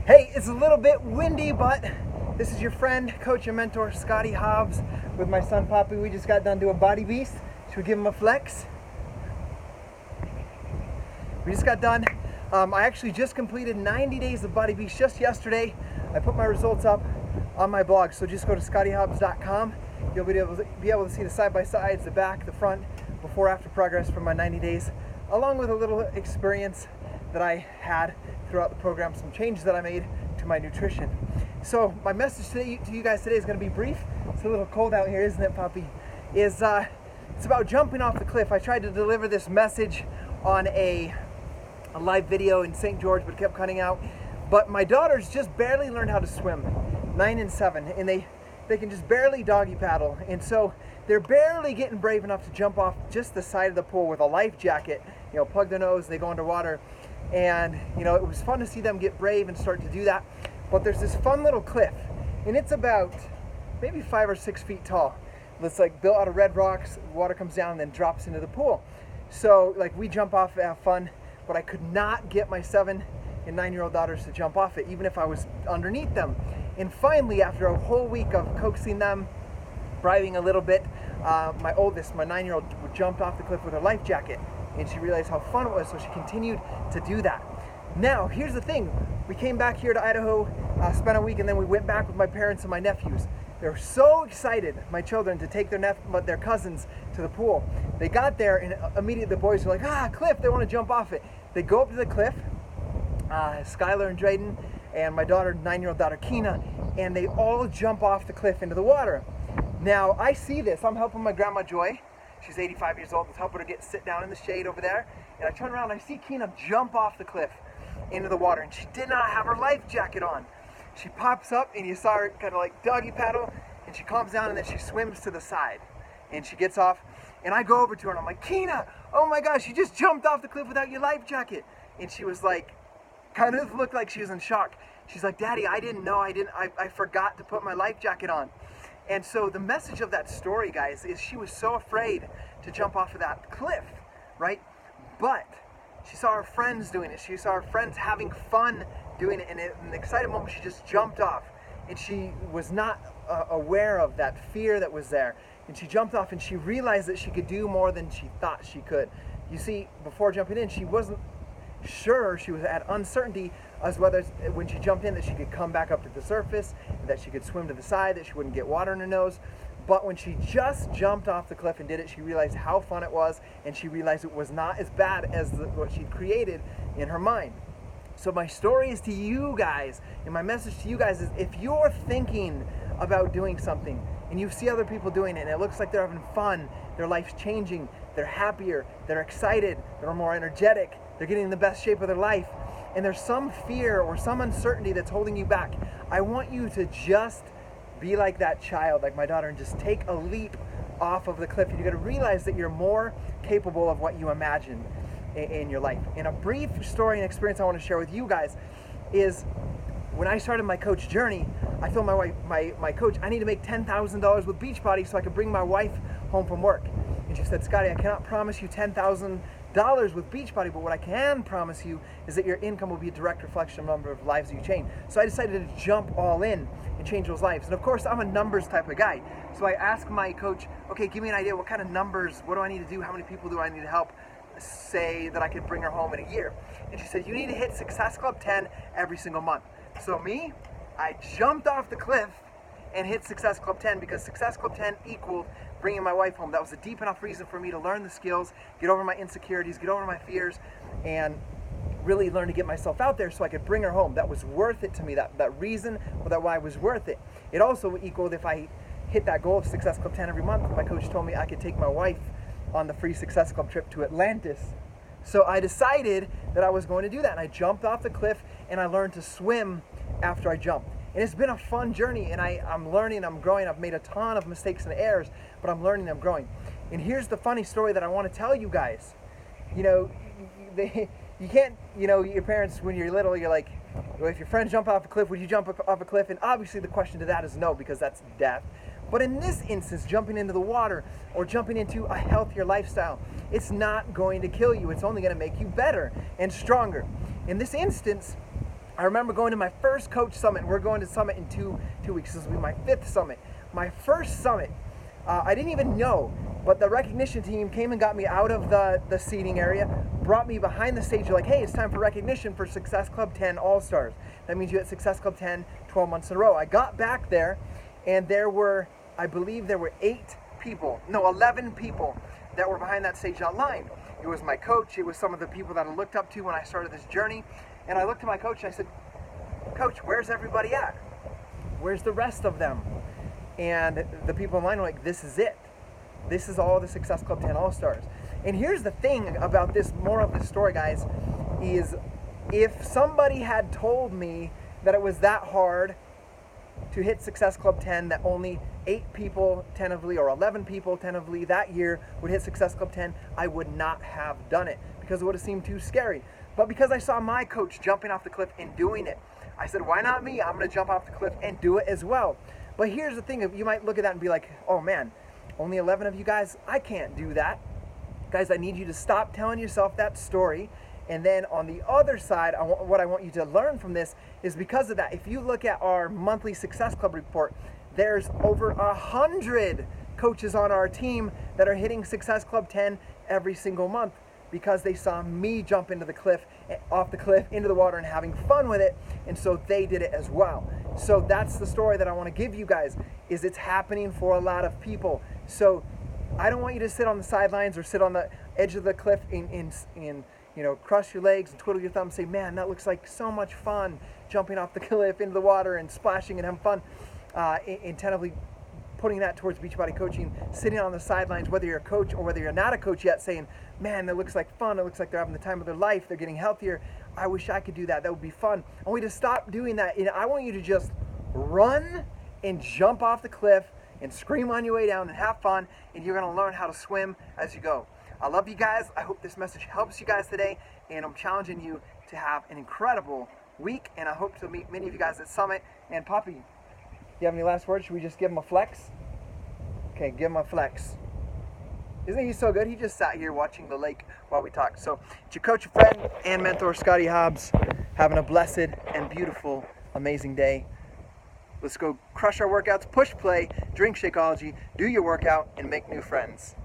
Hey, it's a little bit windy, but this is your friend, coach and mentor, Scotty Hobbs, with my son, Poppy. We just got done doing Body Beast. Should we give him a flex? We just got done. I actually just completed 90 days of Body Beast just yesterday. I put my results up on my blog, so just go to scottyhobbs.com. You'll be able to see the side-by-sides, the back, the front, before-after progress from my 90 days, along with a little experience that I had throughout the program, some changes that I made to my nutrition. So my message to you guys today is going to be brief. It's a little cold out here, isn't it, Poppy? It's about jumping off the cliff. I tried to deliver this message on a live video in St. George, but it kept cutting out. But my daughters just barely learned how to swim, 9 and 7, and they can just barely doggy paddle. And so they're barely getting brave enough to jump off just the side of the pool with a life jacket, plug their nose, they go underwater. And it was fun to see them get brave and start to do that. But there's this fun little cliff, and it's about maybe 5 or 6 feet tall. It's like built out of red rocks. Water comes down and then drops into the pool. So we jump off and have fun, but I could not get my 7 and 9-year-old daughters to jump off it, even if I was underneath them. And finally, after a whole week of coaxing them, bribing a little bit, my oldest, my 9-year-old, jumped off the cliff with her life jacket. And she realized how fun it was, so she continued to do that. Now, here's the thing. We came back here to Idaho, spent a week, and then we went back with my parents and my nephews. They were so excited, my children, to take their cousins to the pool. They got there, and immediately the boys were like, cliff, they want to jump off it. They go up to the cliff, Skylar and Drayden, and my daughter, 9-year-old daughter, Keena, and they all jump off the cliff into the water. Now, I see this. I'm helping my grandma, Joy. She's 85 years old. I was helping her sit down in the shade over there. And I turn around and I see Keena jump off the cliff into the water. And she did not have her life jacket on. She pops up and you saw her kind of doggy paddle. And she calms down and then she swims to the side. And she gets off. And I go over to her and I'm like, Keena, oh my gosh, you just jumped off the cliff without your life jacket. And she was kind of looked like she was in shock. She's like, Daddy, I didn't know. I forgot to put my life jacket on. And so the message of that story, guys, is she was so afraid to jump off of that cliff, right? But she saw her friends doing it. She saw her friends having fun doing it. And in an excited moment, she just jumped off. And she was not aware of that fear that was there. And she jumped off and she realized that she could do more than she thought she could. You see, before jumping in, she wasn't sure. She was at uncertainty as whether when she jumped in that she could come back up to the surface, that she could swim to the side, that she wouldn't get water in her nose. But when she just jumped off the cliff and did it, she realized how fun it was, and she realized it was not as bad as what she'd created in her mind. So my story is to you guys, and my message to you guys is, if you're thinking about doing something and you see other people doing it and it looks like they're having fun, their life's changing, they're happier, they're excited, they're more energetic, they're getting in the best shape of their life, and there's some fear or some uncertainty that's holding you back, I want you to just be like that child, like my daughter, and just take a leap off of the cliff. And you're going to realize that you're more capable of what you imagine in your life. And a brief story and experience I want to share with you guys is when I started my coach journey, I told my coach, I need to make $10,000 with Beachbody so I could bring my wife home from work. And she said, Scotty, I cannot promise you $10,000 with Beachbody, but what I can promise you is that your income will be a direct reflection of the number of lives you change. So I decided to jump all in and change those lives. And of course, I'm a numbers type of guy. So I asked my coach, okay, give me an idea, what kind of numbers, what do I need to do, how many people do I need to help say that I could bring her home in a year? And she said, you need to hit Success Club 10 every single month. So me, I jumped off the cliff and hit Success Club 10 because Success Club 10 equaled bringing my wife home. That was a deep enough reason for me to learn the skills, get over my insecurities, get over my fears, and really learn to get myself out there so I could bring her home. That was worth it to me. That reason, or that why was worth it. It also equaled if I hit that goal of Success Club 10 every month. My coach told me I could take my wife on the free Success Club trip to Atlantis. So I decided that I was going to do that. And I jumped off the cliff and I learned to swim after I jumped. And it's been a fun journey, and I'm learning, I'm growing. I've made a ton of mistakes and errors, but I'm learning, I'm growing. And here's the funny story that I want to tell you guys. You can't, your parents, when you're little, you're like, well, if your friends jump off a cliff, would you jump off a cliff? And obviously the question to that is no, because that's death. But in this instance, jumping into the water or jumping into a healthier lifestyle, it's not going to kill you. It's only going to make you better and stronger. In this instance, I remember going to my first coach summit. We're going to summit in two weeks. This will be my 5th summit. My first summit, I didn't even know, but the recognition team came and got me out of the seating area, brought me behind the stage. They're like, hey, it's time for recognition for Success Club 10 All-Stars. That means you had Success Club 10 12 months in a row. I got back there, and I believe there were 11 people that were behind that stage on line. It was my coach. It was some of the people that I looked up to when I started this journey. And I looked at my coach and I said, Coach, where's everybody at? Where's the rest of them? And the people in line were like, this is it. This is all the Success Club 10 All-Stars. And here's the thing about this, more of the story, guys, is if somebody had told me that it was that hard to hit Success Club 10, that only 8 people tentatively or 11 people tentatively that year would hit Success Club 10, I would not have done it because it would have seemed too scary. But because I saw my coach jumping off the cliff and doing it, I said, why not me? I'm going to jump off the cliff and do it as well. But here's the thing, you might look at that and be like, oh man, only 11 of you guys, I can't do that. Guys, I need you to stop telling yourself that story. And then on the other side, what I want you to learn from this is because of that, if you look at our monthly Success Club report, there's over 100 coaches on our team that are hitting Success Club 10 every single month because they saw me jump off the cliff into the water and having fun with it, and so they did it as well. So that's the story that I want to give you guys, is it's happening for a lot of people. So I don't want you to sit on the sidelines or sit on the edge of the cliff and cross your legs and twiddle your thumbs and say, man, that looks like so much fun, jumping off the cliff into the water and splashing and having fun, intentionally putting that towards Beachbody coaching, sitting on the sidelines, whether you're a coach or whether you're not a coach yet, saying, man, that looks like fun, it looks like they're having the time of their life, they're getting healthier, I wish I could do that, that would be fun. I want you to stop doing that, and I want you to just run and jump off the cliff and scream on your way down and have fun, and you're going to learn how to swim as you go. I love you guys. I hope this message helps you guys today, and I'm challenging you to have an incredible week, and I hope to meet many of you guys at Summit. And Poppy, do you have any last words? Should we just give him a flex? Okay, give him a flex. Isn't he so good? He just sat here watching the lake while we talked. So it's your coach, friend, and mentor, Scotty Hobbs, having a blessed and beautiful, amazing day. Let's go crush our workouts, push play, drink Shakeology, do your workout, and make new friends.